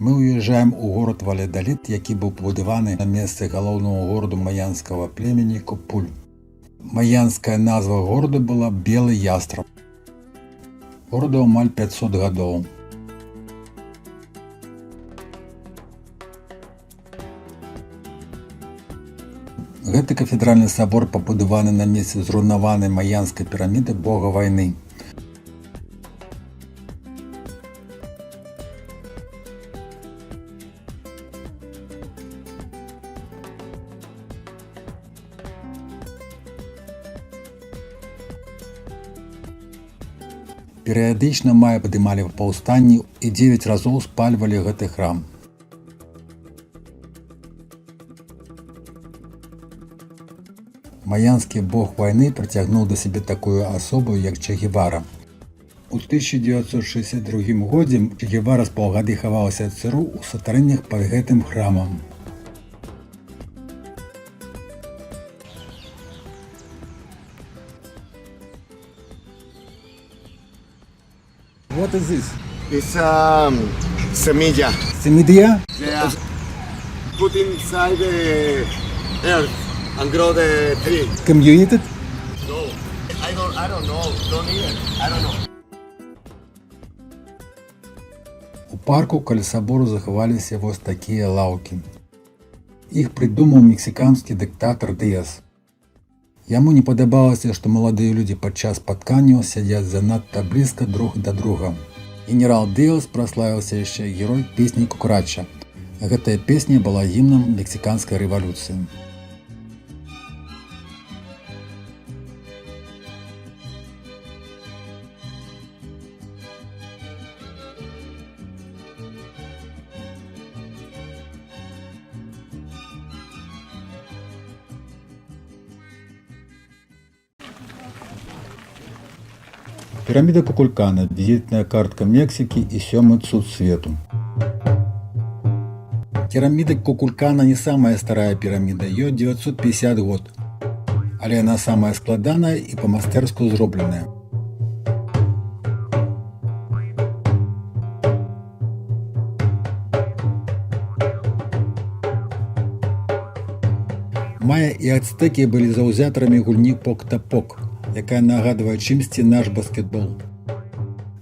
Мы ўязджаем у горад Валядалід, які быў пабудаваны на месцы галоўнага гораду маянскага племені Копуль. Маянская назва горада была Белы Ястраб. Гораду амаль 500 гадоў. Гэты кафедральны сабор пабудаваны на месцы зруйнаванай маянскай піраміды бога вайны. Перыядычна мая падымалі паўстанні і 9 разоў спальвалі гэты храм. Маянскі бог вайны прыцягнуў да сябе такую асобу, як Че Гевара. У 1962 годзе Че Гевара з паўгады хавалася ад ЦРУ ў сатарыннях пад гэтым храмам. What is this? It's semilla. Semilla? Yeah. Put inside the earth and grow the tree. Can you eat it? No, I don't know. Don't eat it. I don't know. У парку каля сабору захаваліся вось такія лаўкі. Іх прыдумаў мексіканскі дыктатар Дыяс. Яму не падабалася, што маладыя людзі падчас спатканняў сядзяць занадта блізка друг да друга. Генерал Дыяс праславіўся яшчэ герой песні Кукарача. Гэтая песня была гімнам мексіканскай рэвалюцыі. Пирамида Кукулькана – визитная картка Мексики и 7-й цуд свету. Пирамида Кукулькана не самая старая пирамида, ее 950 год, але она самая складаная и по-мастерску зробленая. Майя и ацтэкі были заўзятарамі гульні пок-та-пок, якая нагадвае чымсьці наш баскетбол.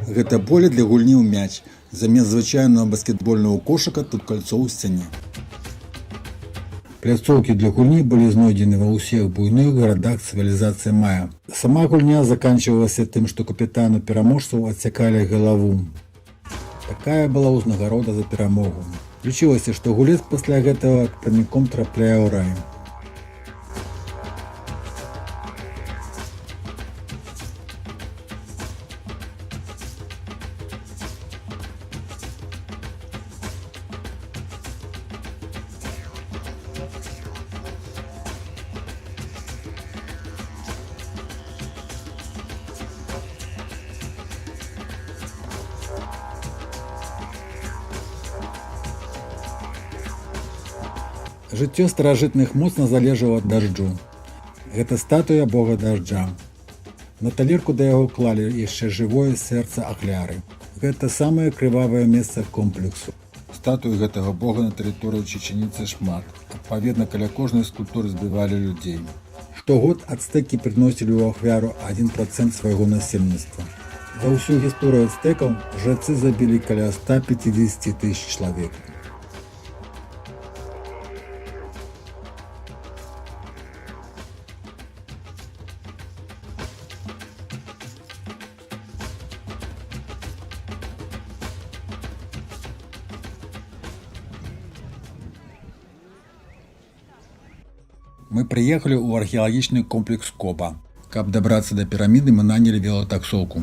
Гэта поле для гульні ў мяч. Замест звычайнага баскетбольнага кошыка тут кальцо ў сцяне. Пляцоўкі для гульні былі знойдзены ва ўсіх буйных гарадах цывілізацыі мая. Сама гульня заканчивалася тым, што капітану пераможцаў адсякалі галаву. Такая была ўзнагарода за перамогу. Лічылася, што гулец пасля гэтага праміком трапляе ў рай. Жыццё старажытных моцна залежала ад дажджу. Гэта статуя бога дажджа. На талерку да яго клалі яшчэ жывое сэрца Ахляры. Гэта самае крывавае месца комплексу. Статуі гэтага бога на тэрыторыі Чечаніцы шмат. Адпаведна, каля кожнай скульптуры збівалі людзей. Штогод ацтэкі прыносілі ў ахвяру 1% свайго насельніцтва. За ўсю гісторыю ацтэкаў жрецы забілі каля 150 000 чалавек. Мы приехали ў археалагічны комплекс Коба. Каб дабрацца да піраміды, мы нанялі велатаксоўку.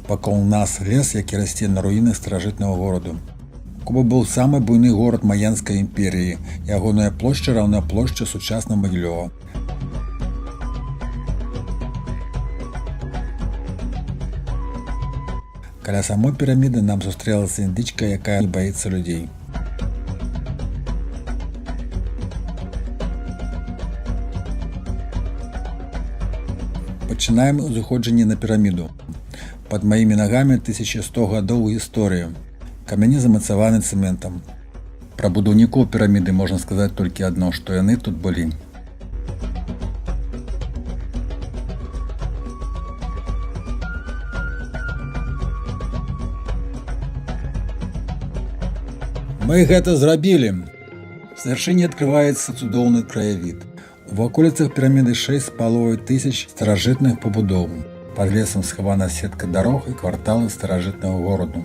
Вакол нас лес, які расце на руінах старажытнага гораду. Коба быў самы буйны горад маянскай імперіі. Ягоная плошча раўна плошчы сучаснага Магілёва. Каля самой піраміды нам сустрэлася індычка, якая не баіцца людзей. Пачынаем узыходжанне на піраміду. Пад маімі нагамі 1100 гадоў гісторыі. Камяні замацаваны цэментам. Пра будаўнікоў піраміды можна сказаць толькі адно, што яны тут былі. Мы гэта зрабілі! З вяршыні адкрываецца цудоўны краявід. У ваколіцах піраміды 6,5 тысяч старажытных пабудоў. Пад лесам схавана сетка дарог і кварталы старажытнага гораду.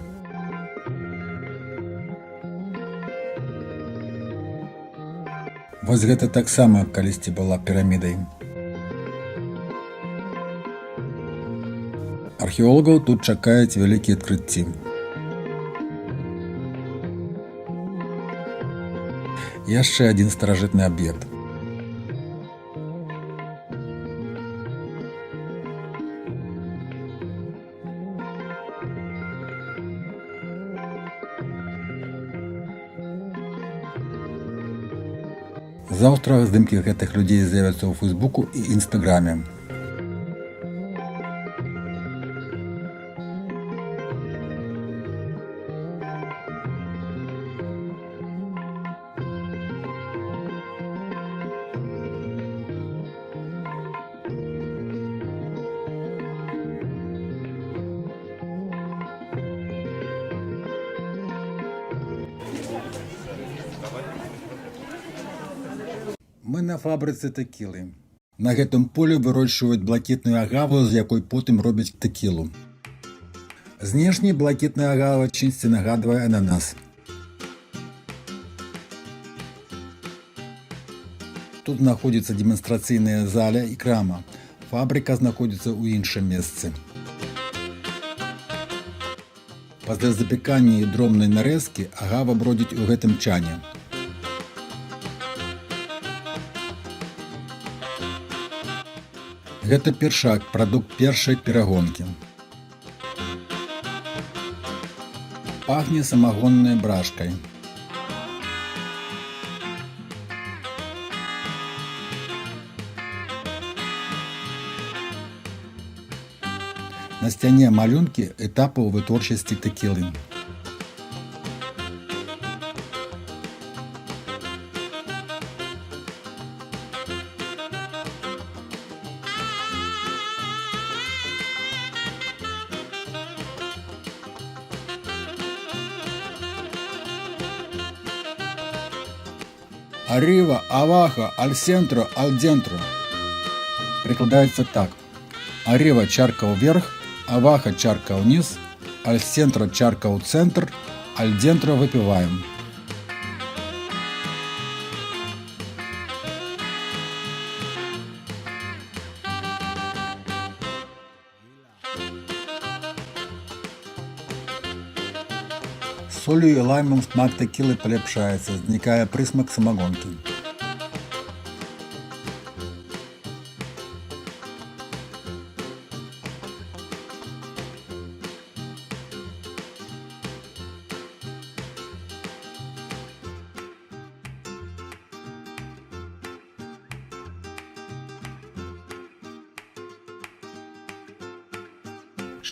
Вось гэта таксама калісьці была пірамідай. Археолагаў тут чакаюць вялікія адкрыцці. Яшчэ адзін старажытны аб'ект. Заўтра здымкі гэтых людзей з'явяцца ў Фейсбуку і Інстаграме. Мы на фабрыцы тэкілы. На гэтым полі вырошчваюць блакітную агаву, з якой потым робяць тэкілу. Знешне блакітная агава чымсьці нагадвае ананас. Тут знаходзіцца дэманстрацыйная заля і крама. Фабрыка знаходзіцца ў іншым месцы. Пасля запекання і дробнай нарэзкі агава бродзіць у гэтым чане. Гэта першак, прадукт першай перагонкі. Пахне самагоннай брашкай. На сцяне малюнкі этапаў вытворчасці тэкілы. Arriba, abajo, al centro, al dentro. Прикладаецца так. Arriba чарка вверх, abajo чарка вниз, al centro чарка ў центр, al dentro выпиваем. Солью і лаймом смак тэкілы паляпшаецца, знікае прысмак самагонкі.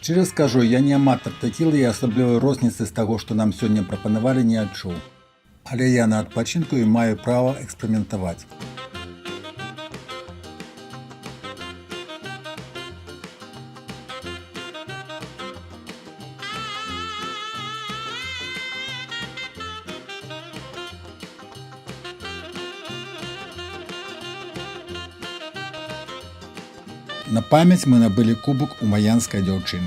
Шчыра скажу, я не аматар тэкілы і асаблівай розніцы з таго, што нам сёння прапанавалі, не адчуў. Але я на адпачынку і маю права эксперыментаваць. На памяць мы набылі кубак у маянскай дзяўчыны.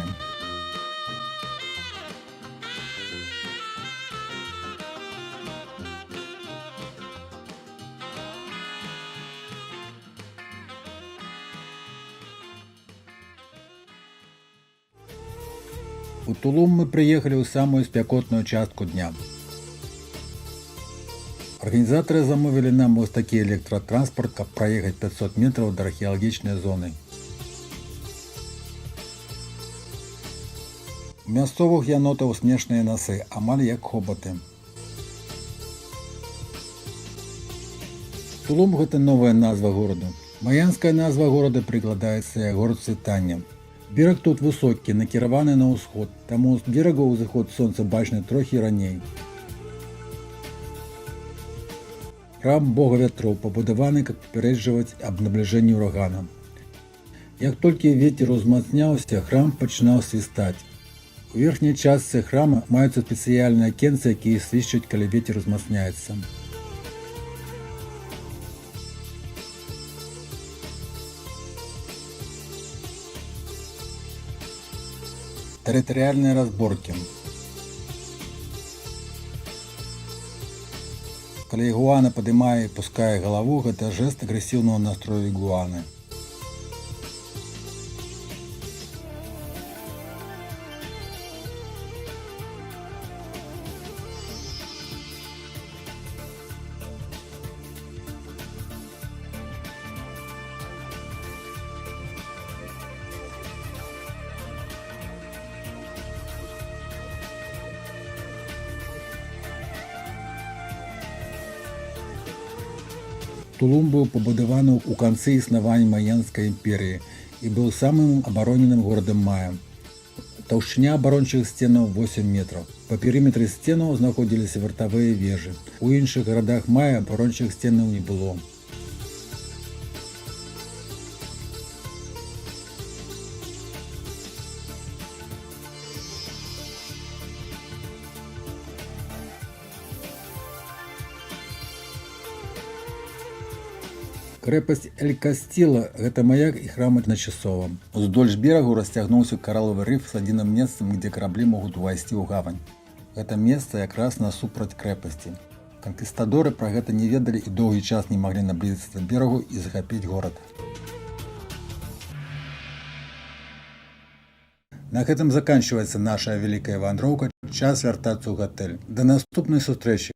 У Тулум мы прыехалі ў самую спякотную частку дня. Арганізатары замовілі нам вось такі электратранспарт, каб праехаць 500 метраў да археалагічнай зоны. У мясцовых янотаў смешныя насы, амаль як хобаты. Тулум – гэта новая назва гораду. Маянская назва горада прыкладаецца як горад світання. Бераг тут высокі, накіраваны на ўсход, таму з берагу ўзыход сонца бачны трохі раней. Храм бога вятроў пабудаваны, каб папярэджваць аб набліжэнні ўрагана. Як толькі вецер узмацняўся, храм пачынаў свістаць. У верхняй частцы храма маюцца спецыяльныя акенцы, якія свішчаць, калі вецер узмацняецца. Тэрытарыяльныя разборкі. Калі ігуана падымае і пускае галаву, гэта жэст агрэсіўнага настрою ігуаны. Тулум быў пабудаваны ў канцы існавання Маянскай імперіі і быў самым абароненым горадам мая. Таўшчыня абарончых сценаў 8 метраў. Па перыметры сценаў знаходзіліся вартавыя вежы. У іншых гарадах мая абарончых сценаў не было. Крэпасць Эль-Касціла – гэта маяк і храм адначасова. Уздоўж берагу расцягнуўся каралавы рыф з адзіным месцам, дзе караблі могуць увайсці ў гавань. Гэта месца якраз насупраць крэпасці. Канкістадоры пра гэта не ведалі і доўгі час не маглі наблізіцца да берагу і захапіць горад. На гэтым заканчваецца наша вялікая вандроўка. Час вяртацца ў гатэль. Да наступнай сустрэчы!